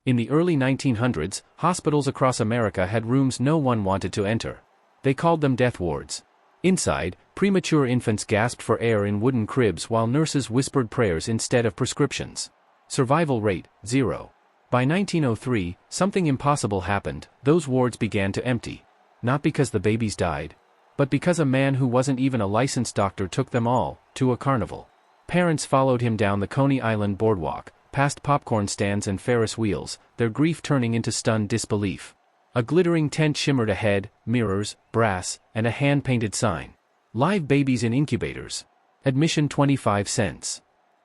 In the early 1900s, hospitals across America had rooms no one wanted to enter. They called them death wards. Inside, premature infants gasped for air in wooden cribs while nurses whispered prayers instead of prescriptions. Survival rate, 0. By 1903, something impossible happened. Those wards began to empty. Not because the babies died, but because a man who wasn't even a licensed doctor took them all to a carnival. Parents followed him down the Coney Island boardwalk, past popcorn stands and Ferris wheels, their grief turning into stunned disbelief. A glittering tent shimmered ahead, mirrors, brass, and a hand-painted sign. Live babies in incubators. Admission 25 cents.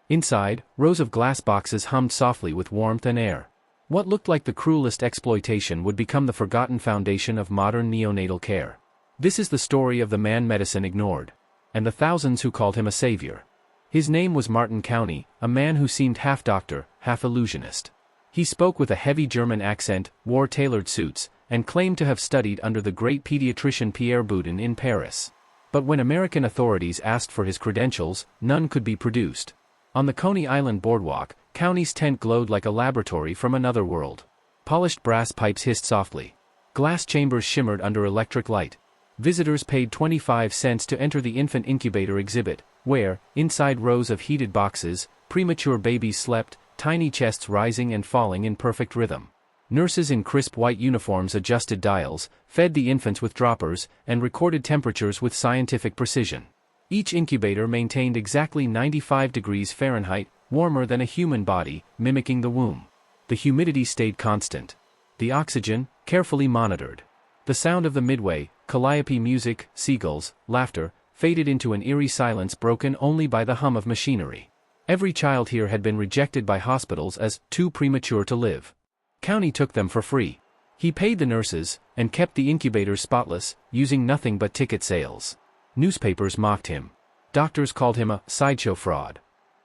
Inside, rows of glass boxes hummed softly with warmth and air. What looked like the cruelest exploitation would become the forgotten foundation of modern neonatal care. This is the story of the man medicine ignored. And the thousands who called him a savior. His name was Martin Couney, a man who seemed half doctor, half illusionist. He spoke with a heavy German accent, wore tailored suits, and claimed to have studied under the great pediatrician Pierre Budin in Paris. But when American authorities asked for his credentials, none could be produced. On the Coney Island boardwalk, Couney's tent glowed like a laboratory from another world. Polished brass pipes hissed softly. Glass chambers shimmered under electric light. Visitors paid 25 cents to enter the infant incubator exhibit, where, inside rows of heated boxes, premature babies slept, tiny chests rising and falling in perfect rhythm. Nurses in crisp white uniforms adjusted dials, fed the infants with droppers, and recorded temperatures with scientific precision. Each incubator maintained exactly 95 degrees Fahrenheit, warmer than a human body, mimicking the womb. The humidity stayed constant. The oxygen, carefully monitored. The sound of the midway, calliope music, seagulls, laughter, faded into an eerie silence broken only by the hum of machinery. Every child here had been rejected by hospitals as too premature to live. Couney took them for free. He paid the nurses, and kept the incubators spotless, using nothing but ticket sales. Newspapers mocked him. Doctors called him a sideshow fraud.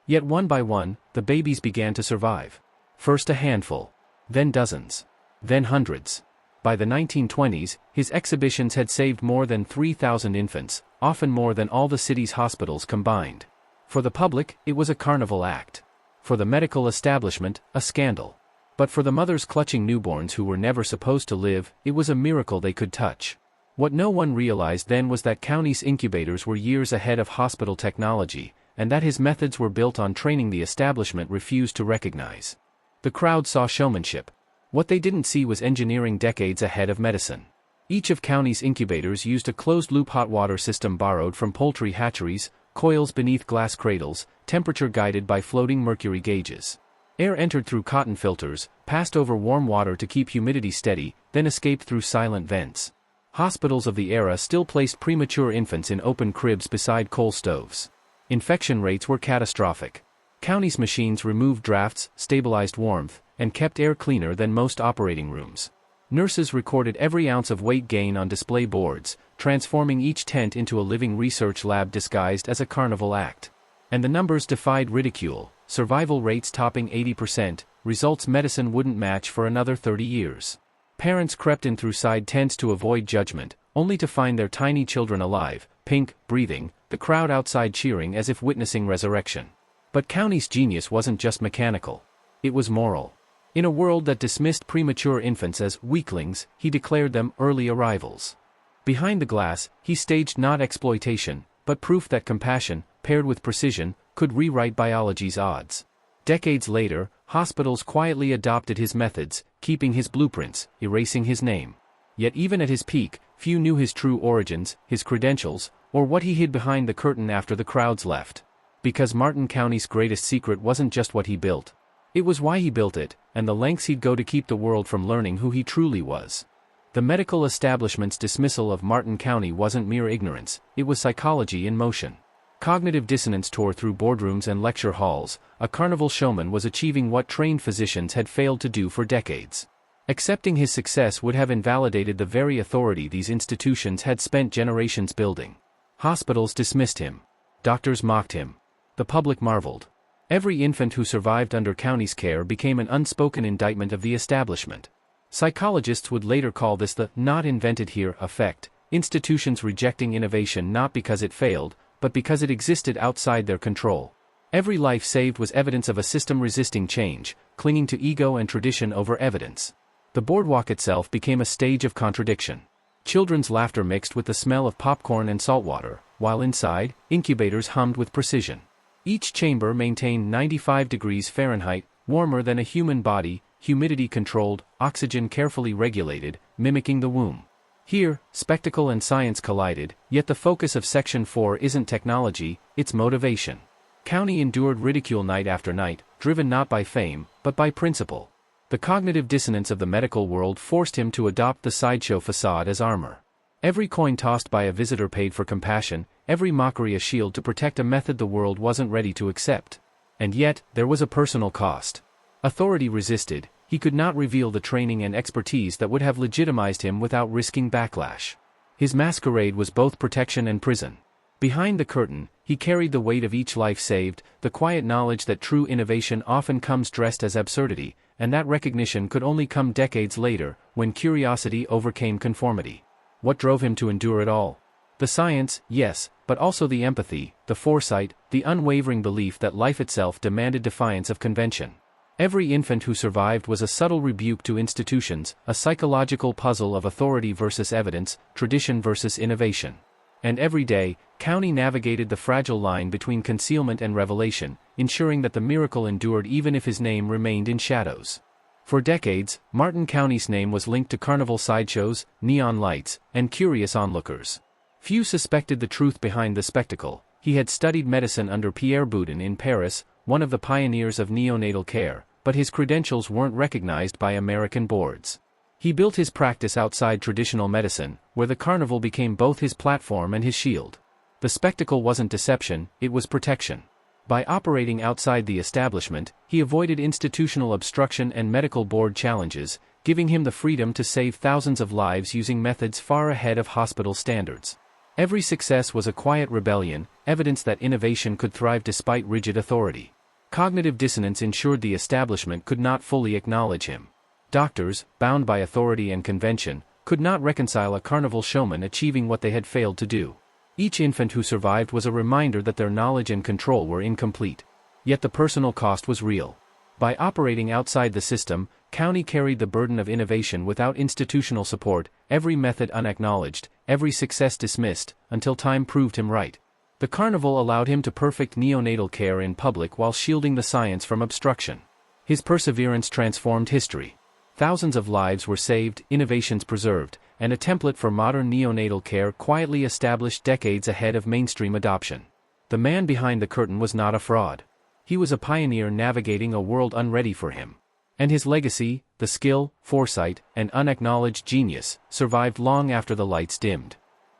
Yet one by one, the babies began to survive. First a handful. Then dozens. Then hundreds. By the 1920s, his exhibitions had saved more than 3,000 infants, often more than all the city's hospitals combined. For the public, it was a carnival act. For the medical establishment, a scandal. But for the mothers clutching newborns who were never supposed to live, it was a miracle they could touch. What no one realized then was that Couney's incubators were years ahead of hospital technology, and that his methods were built on training the establishment refused to recognize. The crowd saw showmanship. What they didn't see was engineering decades ahead of medicine. Each of Couney's incubators used a closed-loop hot water system borrowed from poultry hatcheries, coils beneath glass cradles, temperature guided by floating mercury gauges. Air entered through cotton filters, passed over warm water to keep humidity steady, then escaped through silent vents. Hospitals of the era still placed premature infants in open cribs beside coal stoves. Infection rates were catastrophic. Couney's machines removed drafts, stabilized warmth, and kept air cleaner than most operating rooms. Nurses recorded every ounce of weight gain on display boards, transforming each tent into a living research lab disguised as a carnival act. And the numbers defied ridicule, survival rates topping 80%, results medicine wouldn't match for another 30 years. Parents crept in through side tents to avoid judgment, only to find their tiny children alive, pink, breathing, the crowd outside cheering as if witnessing resurrection. But Couney's genius wasn't just mechanical. It was moral. In a world that dismissed premature infants as weaklings, he declared them early arrivals. Behind the glass, he staged not exploitation, but proof that compassion, paired with precision, could rewrite biology's odds. Decades later, hospitals quietly adopted his methods, keeping his blueprints, erasing his name. Yet even at his peak, few knew his true origins, his credentials, or what he hid behind the curtain after the crowds left. Because Martin Couney's greatest secret wasn't just what he built. It was why he built it, and the lengths he'd go to keep the world from learning who he truly was. The medical establishment's dismissal of Martin Couney wasn't mere ignorance, it was psychology in motion. Cognitive dissonance tore through boardrooms and lecture halls. A carnival showman was achieving what trained physicians had failed to do for decades. Accepting his success would have invalidated the very authority these institutions had spent generations building. Hospitals dismissed him. Doctors mocked him. The public marveled. Every infant who survived under Couney's care became an unspoken indictment of the establishment. Psychologists would later call this the "not invented here" effect, institutions rejecting innovation not because it failed, but because it existed outside their control. Every life saved was evidence of a system resisting change, clinging to ego and tradition over evidence. The boardwalk itself became a stage of contradiction. Children's laughter mixed with the smell of popcorn and saltwater, while inside, incubators hummed with precision. Each chamber maintained 95 degrees Fahrenheit, warmer than a human body, humidity controlled, oxygen carefully regulated, mimicking the womb. Here, spectacle and science collided, yet the focus of Section 4 isn't technology, it's motivation. Couney endured ridicule night after night, driven not by fame, but by principle. The cognitive dissonance of the medical world forced him to adopt the sideshow facade as armor. Every coin tossed by a visitor paid for compassion, every mockery a shield to protect a method the world wasn't ready to accept. And yet, there was a personal cost. Authority resisted. He could not reveal the training and expertise that would have legitimized him without risking backlash. His masquerade was both protection and prison. Behind the curtain, he carried the weight of each life saved, the quiet knowledge that true innovation often comes dressed as absurdity, and that recognition could only come decades later, when curiosity overcame conformity. What drove him to endure it all? The science, yes, but also the empathy, the foresight, the unwavering belief that life itself demanded defiance of convention. Every infant who survived was a subtle rebuke to institutions, a psychological puzzle of authority versus evidence, tradition versus innovation. And every day, Couney navigated the fragile line between concealment and revelation, ensuring that the miracle endured even if his name remained in shadows. For decades, Martin Couney's name was linked to carnival sideshows, neon lights, and curious onlookers. Few suspected the truth behind the spectacle. He had studied medicine under Pierre Budin in Paris, one of the pioneers of neonatal care, but his credentials weren't recognized by American boards. He built his practice outside traditional medicine, where the carnival became both his platform and his shield. The spectacle wasn't deception, it was protection. By operating outside the establishment, he avoided institutional obstruction and medical board challenges, giving him the freedom to save thousands of lives using methods far ahead of hospital standards. Every success was a quiet rebellion, evidence that innovation could thrive despite rigid authority. Cognitive dissonance ensured the establishment could not fully acknowledge him. Doctors, bound by authority and convention, could not reconcile a carnival showman achieving what they had failed to do. Each infant who survived was a reminder that their knowledge and control were incomplete. Yet the personal cost was real. By operating outside the system, Couney carried the burden of innovation without institutional support, every method unacknowledged, every success dismissed, until time proved him right. The carnival allowed him to perfect neonatal care in public while shielding the science from obstruction. His perseverance transformed history. Thousands of lives were saved, innovations preserved, and a template for modern neonatal care quietly established decades ahead of mainstream adoption. The man behind the curtain was not a fraud. He was a pioneer navigating a world unready for him. And his legacy, the skill, foresight, and unacknowledged genius, survived long after the lights dimmed.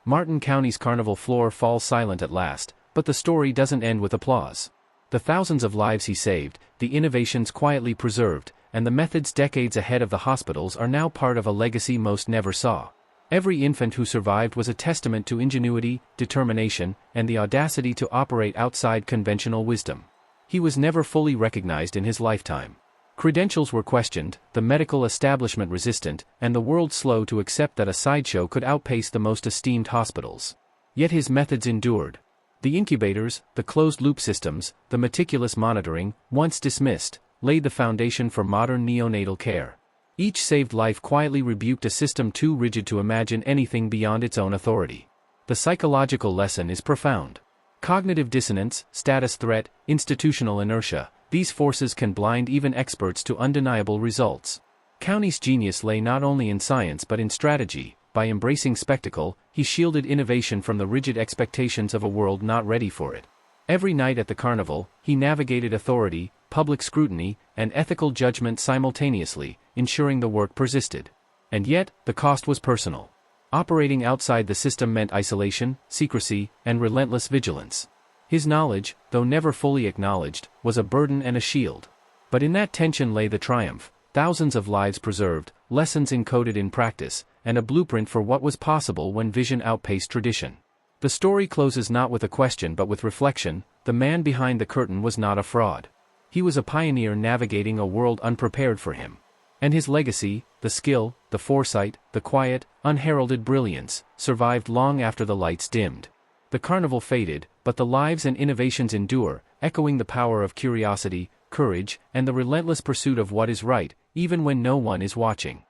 Martin Couney's carnival floor falls silent at last, but the story doesn't end with applause. The thousands of lives he saved, the innovations quietly preserved, and the methods decades ahead of the hospitals are now part of a legacy most never saw. Every infant who survived was a testament to ingenuity, determination, and the audacity to operate outside conventional wisdom. He was never fully recognized in his lifetime. Credentials were questioned, the medical establishment resistant, and the world slow to accept that a sideshow could outpace the most esteemed hospitals. Yet his methods endured. The incubators, the closed-loop systems, the meticulous monitoring, once dismissed, laid the foundation for modern neonatal care. Each saved life quietly rebuked a system too rigid to imagine anything beyond its own authority. The psychological lesson is profound. Cognitive dissonance, status threat, institutional inertia, these forces can blind even experts to undeniable results. Couney's genius lay not only in science but in strategy. By embracing spectacle, he shielded innovation from the rigid expectations of a world not ready for it. Every night at the carnival, he navigated authority, public scrutiny, and ethical judgment simultaneously, ensuring the work persisted. And yet, the cost was personal. Operating outside the system meant isolation, secrecy, and relentless vigilance. His knowledge, though never fully acknowledged, was a burden and a shield. But in that tension lay the triumph, thousands of lives preserved, lessons encoded in practice, and a blueprint for what was possible when vision outpaced tradition. The story closes not with a question but with reflection. The man behind the curtain was not a fraud. He was a pioneer navigating a world unprepared for him. And his legacy, the skill, the foresight, the quiet, unheralded brilliance, survived long after the lights dimmed. The carnival faded, but the lives and innovations endure, echoing the power of curiosity, courage, and the relentless pursuit of what is right, even when no one is watching.